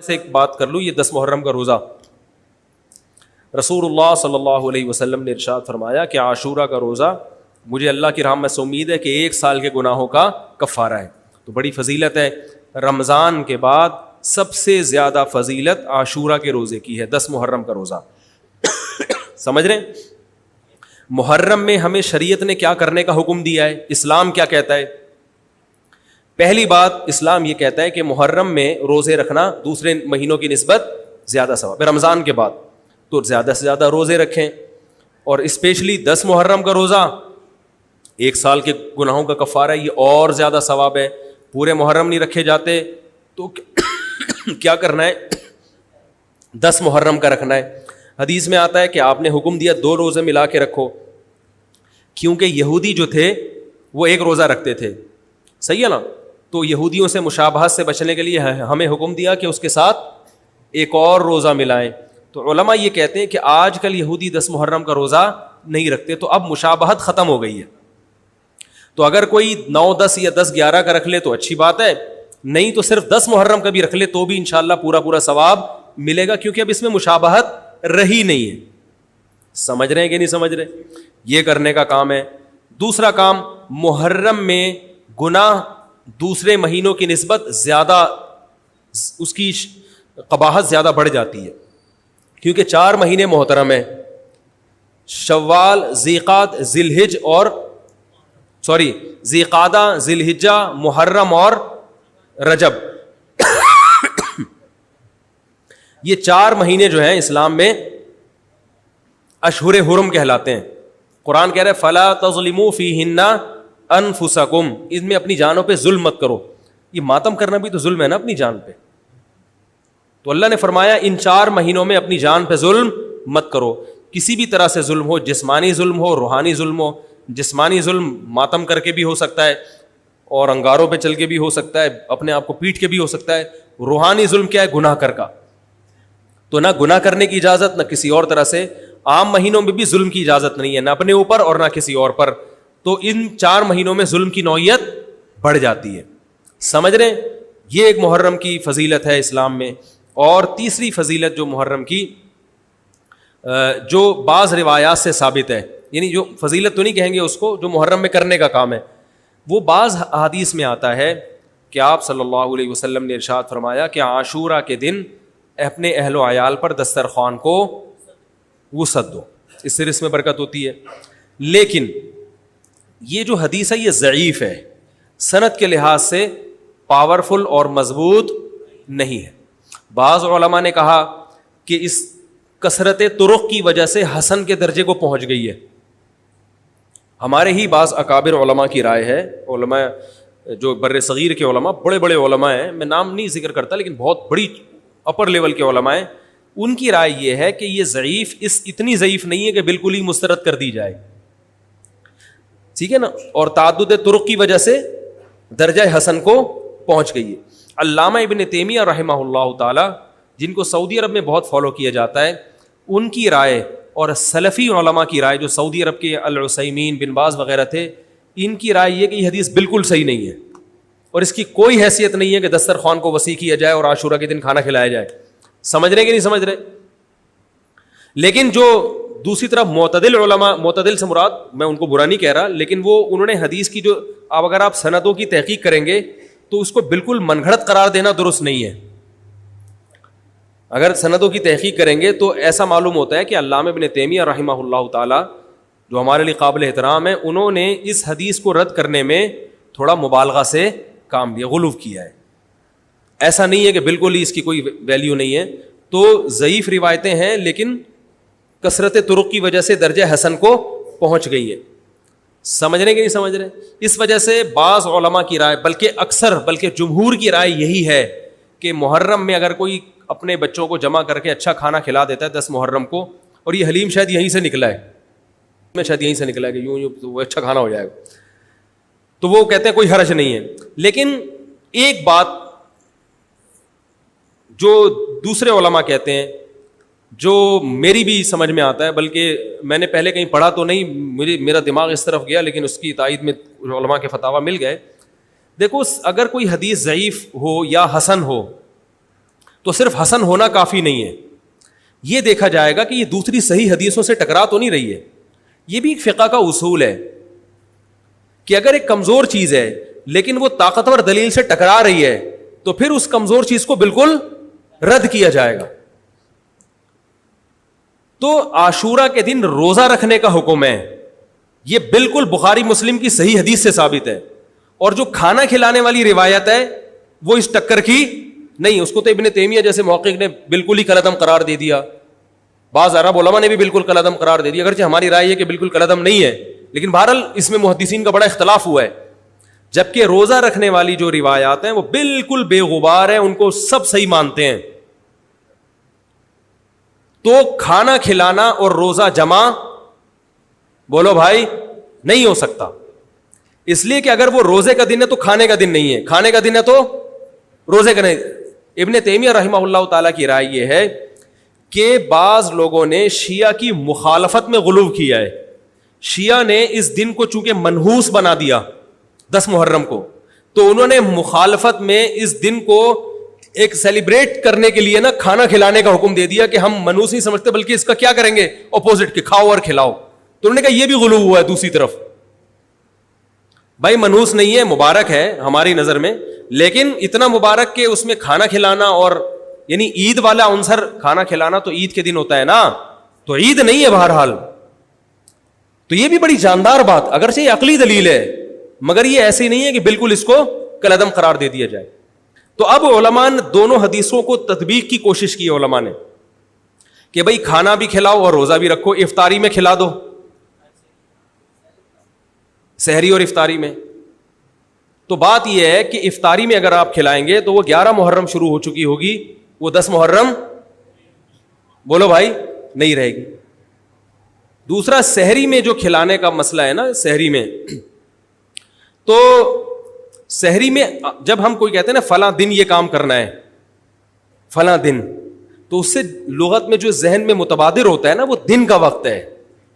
سے ایک بات کر لوں, یہ 10 محرم کا روزہ, رسول اللہ صلی اللہ علیہ وسلم نے ارشاد فرمایا کہ عاشورہ کا روزہ مجھے اللہ کی رحمت سے امید ہے کہ 1 سال کے گناہوں کا کفارہ ہے. تو بڑی فضیلت ہے. رمضان کے بعد سب سے زیادہ فضیلت عاشورہ کے روزے کی ہے, 10 محرم کا روزہ. سمجھ رہے ہیں؟ محرم میں ہمیں شریعت نے کیا کرنے کا حکم دیا ہے, اسلام کیا کہتا ہے؟ پہلی بات, اسلام یہ کہتا ہے کہ محرم میں روزے رکھنا دوسرے مہینوں کی نسبت زیادہ ثواب ہے. رمضان کے بعد تو زیادہ سے زیادہ روزے رکھیں, اور اسپیشلی 10 محرم کا روزہ 1 سال کے گناہوں کا کفارہ ہے, یہ اور زیادہ ثواب ہے. پورے محرم نہیں رکھے جاتے تو کیا کرنا ہے, 10 محرم کا رکھنا ہے. حدیث میں آتا ہے کہ آپ نے حکم دیا 2 روزے ملا کے رکھو, کیونکہ یہودی جو تھے وہ 1 روزہ رکھتے تھے, صحیح ہے نا. تو یہودیوں سے مشابہت سے بچنے کے لیے ہمیں حکم دیا کہ اس کے ساتھ ایک اور روزہ ملائیں. تو علماء یہ کہتے ہیں کہ آج کل یہودی 10 محرم کا روزہ نہیں رکھتے, تو اب مشابہت ختم ہو گئی ہے. تو اگر کوئی 9, 10 یا 10, 11 کا رکھ لے تو اچھی بات ہے, نہیں تو صرف 10 محرم کا بھی رکھ لے تو بھی انشاءاللہ پورا ثواب ملے گا, کیونکہ اب اس میں مشابہت رہی نہیں ہے. سمجھ رہے ہیں کہ نہیں سمجھ رہے؟ یہ کرنے کا کام ہے. دوسرا کام, محرم میں گناہ دوسرے مہینوں کی نسبت زیادہ, اس کی قباحت زیادہ بڑھ جاتی ہے, کیونکہ 4 مہینے محترم ہیں, شوال, ذیقعد, ذیقعدہ, ذی الحجہ, محرم اور رجب. یہ 4 مہینے جو ہیں اسلام میں اشہر حرم کہلاتے ہیں. قرآن کہہ رہے ہیں فلا تظلموا فیہن انفسکم, ان میں اپنی جانوں پہ ظلم مت کرو. یہ ماتم کرنا بھی تو ظلم ہے نا اپنی جان پہ. تو اللہ نے فرمایا ان 4 مہینوں میں اپنی جان پہ ظلم مت کرو. کسی بھی طرح سے ظلم ہو, جسمانی ظلم ہو, روحانی ظلم ہو. جسمانی ظلم ماتم کر کے بھی ہو سکتا ہے, اور انگاروں پہ چل کے بھی ہو سکتا ہے, اپنے آپ کو پیٹ کے بھی ہو سکتا ہے. روحانی ظلم کیا ہے؟ گناہ کر کا. تو نہ گناہ کرنے کی اجازت, نہ کسی اور طرح سے. عام مہینوں میں بھی ظلم کی اجازت نہیں ہے, نہ اپنے اوپر اور نہ کسی اور پر. تو ان 4 مہینوں میں ظلم کی نوعیت بڑھ جاتی ہے. سمجھ رہے ہیں؟ یہ ایک محرم کی فضیلت ہے اسلام میں. اور تیسری فضیلت جو محرم کی, جو بعض روایات سے ثابت ہے, یعنی جو فضیلت تو نہیں کہیں گے اس کو, جو محرم میں کرنے کا کام ہے, وہ بعض احادیث میں آتا ہے کہ آپ صلی اللہ علیہ وسلم نے ارشاد فرمایا کہ عاشورہ کے دن اپنے اہل و عیال پر دسترخوان کو وسعت دو, اس سے رزق میں برکت ہوتی ہے. لیکن یہ جو حدیث ہے یہ ضعیف ہے, سند کے لحاظ سے پاورفل اور مضبوط نہیں ہے. بعض علماء نے کہا کہ اس کثرت طرق کی وجہ سے حسن کے درجے کو پہنچ گئی ہے. ہمارے ہی بعض اکابر علماء کی رائے ہے, علماء جو بر صغیر کے علماء, بڑے بڑے علماء ہیں, میں نام نہیں ذکر کرتا لیکن بہت بڑی اپر لیول کے علماء ہیں, ان کی رائے یہ ہے کہ یہ ضعیف اتنی ضعیف نہیں ہے کہ بالکل ہی مسترد کر دی جائے, ٹھیک ہے نا, اور تعدد طرق کی وجہ سے درجہ حسن کو پہنچ گئی ہے. علامہ ابن تیمیہ رحمہ اللہ تعالی, جن کو سعودی عرب میں بہت فالو کیا جاتا ہے, ان کی رائے اور سلفی علماء کی رائے, جو سعودی عرب کے العثیمین, بن باز وغیرہ تھے, ان کی رائے یہ کہ یہ حدیث بالکل صحیح نہیں ہے, اور اس کی کوئی حیثیت نہیں ہے کہ دسترخوان کو وسیع کیا جائے اور عاشورہ کے دن کھانا کھلایا جائے. سمجھ رہے کہ نہیں سمجھ رہے؟ لیکن جو دوسری طرف معتدل علماء, معتدل سے مراد میں ان کو برا نہیں کہہ رہا, لیکن وہ انہوں نے حدیث کی جو, اب اگر آپ سندوں کی تحقیق کریں گے تو اس کو بالکل من گھڑت قرار دینا درست نہیں ہے. اگر سندوں کی تحقیق کریں گے تو ایسا معلوم ہوتا ہے کہ علامہ ابن تیمیہ رحمہ اللہ تعالی, جو ہمارے لیے قابل احترام ہے, انہوں نے اس حدیث کو رد کرنے میں تھوڑا مبالغہ سے کام لیا, غلو کیا ہے. ایسا نہیں ہے کہ بالکل ہی اس کی کوئی ویلیو نہیں ہے. تو ضعیف روایتیں ہیں لیکن کثرت طرق کی وجہ سے درجہ حسن کو پہنچ گئی ہے. سمجھ رہے کہ نہیں سمجھ رہے؟ اس وجہ سے بعض علماء کی رائے, بلکہ اکثر, بلکہ جمہور کی رائے یہی ہے کہ محرم میں اگر کوئی اپنے بچوں کو جمع کر کے اچھا کھانا کھلا دیتا ہے 10 محرم کو, اور یہ حلیم شاید یہیں سے نکلا ہے, میں شاید یہیں سے نکلا ہے کہ یوں وہ اچھا کھانا ہو جائے گا, تو وہ کہتے ہیں کوئی حرج نہیں ہے. لیکن ایک بات جو دوسرے علماء کہتے ہیں, جو میری بھی سمجھ میں آتا ہے, بلکہ میں نے پہلے کہیں پڑھا تو نہیں, میرا دماغ اس طرف گیا, لیکن اس کی تائید میں علماء کے فتاوی مل گئے. دیکھو, اگر کوئی حدیث ضعیف ہو یا حسن ہو تو صرف حسن ہونا کافی نہیں ہے، یہ دیکھا جائے گا کہ یہ دوسری صحیح حدیثوں سے ٹکرا تو نہیں رہی ہے. یہ بھی ایک فقہ کا اصول ہے کہ اگر ایک کمزور چیز ہے لیکن وہ طاقتور دلیل سے ٹکرا رہی ہے تو پھر اس کمزور چیز کو بالکل رد کیا جائے گا. تو عاشورہ کے دن روزہ رکھنے کا حکم ہے، یہ بالکل بخاری مسلم کی صحیح حدیث سے ثابت ہے. اور جو کھانا کھلانے والی روایت ہے وہ اس ٹکر کی نہیں، اس کو تو ابن تیمیہ جیسے محقق نے بالکل ہی کالعدم قرار دے دیا، بعض عرب علماء نے بھی بالکل کالعدم قرار دے دیا، اگرچہ ہماری رائے ہے کہ بالکل کالعدم نہیں ہے، لیکن بہرحال اس میں محدثین کا بڑا اختلاف ہوا ہے. جبکہ روزہ رکھنے والی جو روایات ہیں وہ بالکل بے غبار ہیں، ان کو سب صحیح مانتے ہیں. تو کھانا کھلانا اور روزہ جمع بولو بھائی نہیں ہو سکتا، اس لیے کہ اگر وہ روزے کا دن ہے تو کھانے کا دن نہیں ہے، کھانے کا دن ہے تو روزے کا نہیں. ابن تیمیہ رحمہ اللہ تعالیٰ کی رائے یہ ہے کہ بعض لوگوں نے شیعہ کی مخالفت میں غلو کیا ہے. شیعہ نے اس دن کو چونکہ منحوس بنا دیا 10 محرم کو، تو انہوں نے مخالفت میں اس دن کو ایک سیلیبریٹ کرنے کے لیے نا کھانا کھلانے کا حکم دے دیا کہ ہم منحوس نہیں سمجھتے بلکہ اس کا کیا کریں گے اپوزٹ، کہ کھاؤ اور کھلاؤ. تو انہوں نے کہا یہ بھی غلو ہوا ہے دوسری طرف. بھائی منحوس نہیں ہے، مبارک ہے ہماری نظر میں، لیکن اتنا مبارک کہ اس میں کھانا کھلانا اور یعنی عید والا عنصر، کھانا کھلانا تو عید کے دن ہوتا ہے نا، تو عید نہیں ہے بہرحال. تو یہ بھی بڑی جاندار بات، اگرچہ یہ عقلی دلیل ہے مگر یہ ایسی نہیں ہے کہ بالکل اس کو کالعدم قرار دے دیا جائے. تو اب علماء نے دونوں حدیثوں کو تطبیق کی کوشش کی علماء نے کہ بھئی کھانا بھی کھلاؤ اور روزہ بھی رکھو، افطاری میں کھلا دو، سحری اور افطاری میں. تو بات یہ ہے کہ افطاری میں اگر آپ کھلائیں گے تو وہ 11 محرم شروع ہو چکی ہوگی، وہ 10 محرم بولو بھائی نہیں رہے گی. دوسرا سحری میں جو کھلانے کا مسئلہ ہے نا، سحری میں تو سحری میں جب ہم کوئی کہتے ہیں نا فلاں دن یہ کام کرنا ہے فلاں دن، تو اس سے لغت میں جو ذہن میں متبادر ہوتا ہے نا وہ دن کا وقت ہے،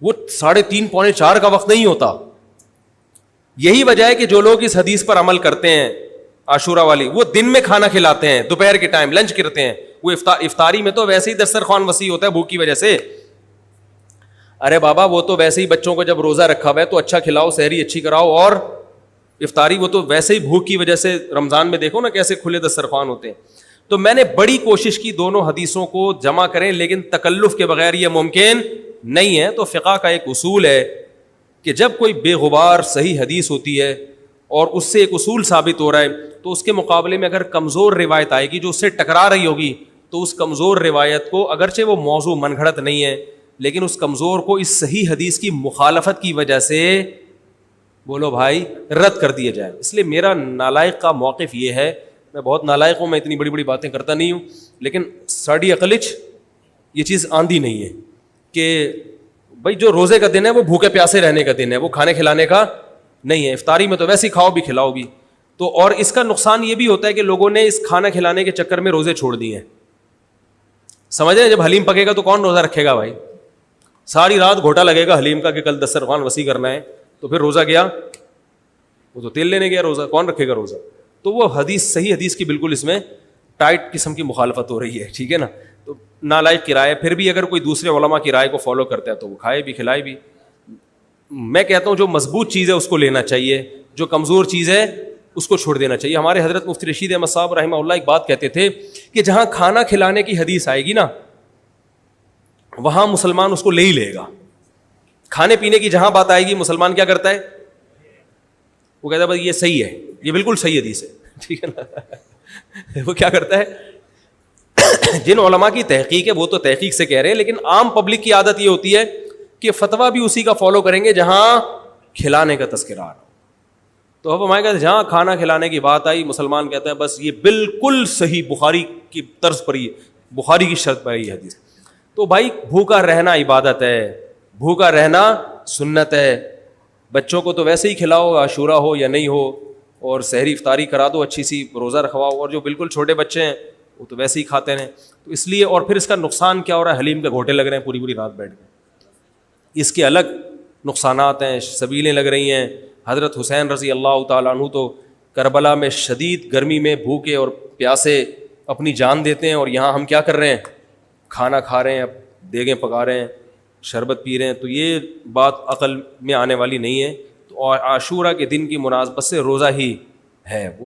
وہ 3:30 پونے 4 کا وقت نہیں ہوتا. یہی وجہ ہے کہ جو لوگ اس حدیث پر عمل کرتے ہیں عاشورہ والی، وہ دن میں کھانا کھلاتے ہیں، دوپہر کے ٹائم لنچ کرتے ہیں. وہ افطاری میں تو ویسے ہی دسترخوان وسیع ہوتا ہے بھوک کی وجہ سے. ارے بابا وہ تو ویسے ہی بچوں کو جب روزہ رکھا ہوا ہے تو اچھا کھلاؤ، سحری اچھی کراؤ، اور افطاری وہ تو ویسے ہی بھوک کی وجہ سے. رمضان میں دیکھو نا کیسے کھلے دسترخوان ہوتے ہیں. تو میں نے بڑی کوشش کی دونوں حدیثوں کو جمع کریں، لیکن تکلف کے بغیر یہ ممکن نہیں ہے. تو فقہ کا ایک اصول ہے کہ جب کوئی بے غبار صحیح حدیث ہوتی ہے اور اس سے ایک اصول ثابت ہو رہا ہے تو اس کے مقابلے میں اگر کمزور روایت آئے گی جو اس سے ٹکرا رہی ہوگی تو اس کمزور روایت کو، اگرچہ وہ موضوع من گھڑت نہیں ہے لیکن اس کمزور کو اس صحیح حدیث کی مخالفت کی وجہ سے بولو بھائی رد کر دیا جائے. اس لیے میرا نالائق کا موقف یہ ہے، میں بہت نالائق ہوں، میں اتنی بڑی بڑی باتیں کرتا نہیں ہوں، لیکن ساڑی عقلچ یہ چیز آندھی نہیں ہے کہ بھائی جو روزے کا دن ہے وہ بھوکے پیاسے رہنے کا دن ہے، وہ کھانے کھلانے کا نہیں ہے. افطاری میں تو ویسے ہی کھاؤ بھی کھلاؤ بھی. تو اور اس کا نقصان یہ بھی ہوتا ہے کہ لوگوں نے اس کھانا کھلانے کے چکر میں روزے چھوڑ دیے ہیں. سمجھ رہے ہیں، جب حلیم پکے گا تو کون روزہ رکھے گا بھائی؟ ساری رات گھوٹا لگے گا حلیم کا کہ کل دسترخوان وسیع کرنا ہے، تو پھر روزہ گیا، وہ تو تیل لینے گیا، روزہ کون رکھے گا روزہ؟ تو وہ حدیث صحیح حدیث کی بالکل اس میں ٹائٹ قسم کی مخالفت ہو رہی ہے. ٹھیک ہے نا؟ تو نالائق کی رائے، پھر بھی اگر کوئی دوسرے علماء کی رائے کو فالو کرتا ہے تو وہ کھائے بھی کھلائے بھی. میں کہتا ہوں جو مضبوط چیز ہے اس کو لینا چاہیے، جو کمزور چیز ہے اس کو چھوڑ دینا چاہیے. ہمارے حضرت مفتی رشید احمد صاحب رحمہ اللہ ایک بات کہتے تھے کہ جہاں کھانا کھلانے کی حدیث آئے گی نا وہاں مسلمان اس کو لے ہی لے گا. کھانے پینے کی جہاں بات آئے گی مسلمان کیا کرتا ہے؟ وہ کہتا ہے بھائی یہ صحیح ہے، یہ بالکل صحیح حدیث ہے. ٹھیک ہے نا؟ وہ کیا کرتا ہے؟ جن علماء کی تحقیق ہے وہ تو تحقیق سے کہہ رہے ہیں، لیکن عام پبلک کی عادت یہ ہوتی ہے کہ فتویٰ بھی اسی کا فالو کریں گے جہاں کھلانے کا تذکرہ آ رہا. تو اب ہمارے کہتے ہیں جہاں کھانا کھلانے کی بات آئی مسلمان کہتا ہے بس یہ بالکل صحیح بخاری کی طرز پر، یہ بخاری کی شرط پر یہ حدیث. تو بھائی بھوکا رہنا عبادت ہے، بھوکا رہنا سنت ہے. بچوں کو تو ویسے ہی کھلاؤ، عاشورہ ہو یا نہیں ہو، اور سحری افطاری کرا دو، اچھی سی روزہ رکھواؤ. اور جو بالکل چھوٹے بچے ہیں وہ تو ویسے ہی کھاتے ہیں. تو اس لیے، اور پھر اس کا نقصان کیا ہو رہا ہے؟ حلیم کے گھوٹے لگ رہے ہیں پوری پوری رات بیٹھ کے. اس کے الگ نقصانات ہیں، سبیلیں لگ رہی ہیں. حضرت حسین رضی اللہ تعالیٰ عنہ تو کربلا میں شدید گرمی میں بھوکے اور پیاسے اپنی جان دیتے ہیں, اور یہاں ہم کیا کر رہے ہیں, کھانا کھا رہے ہیں, دیگیں پکا رہے ہیں, شربت پی رہے ہیں. تو یہ بات عقل میں آنے والی نہیں ہے. تو عاشورہ کے دن کی مناسبت سے روزہ ہی ہے.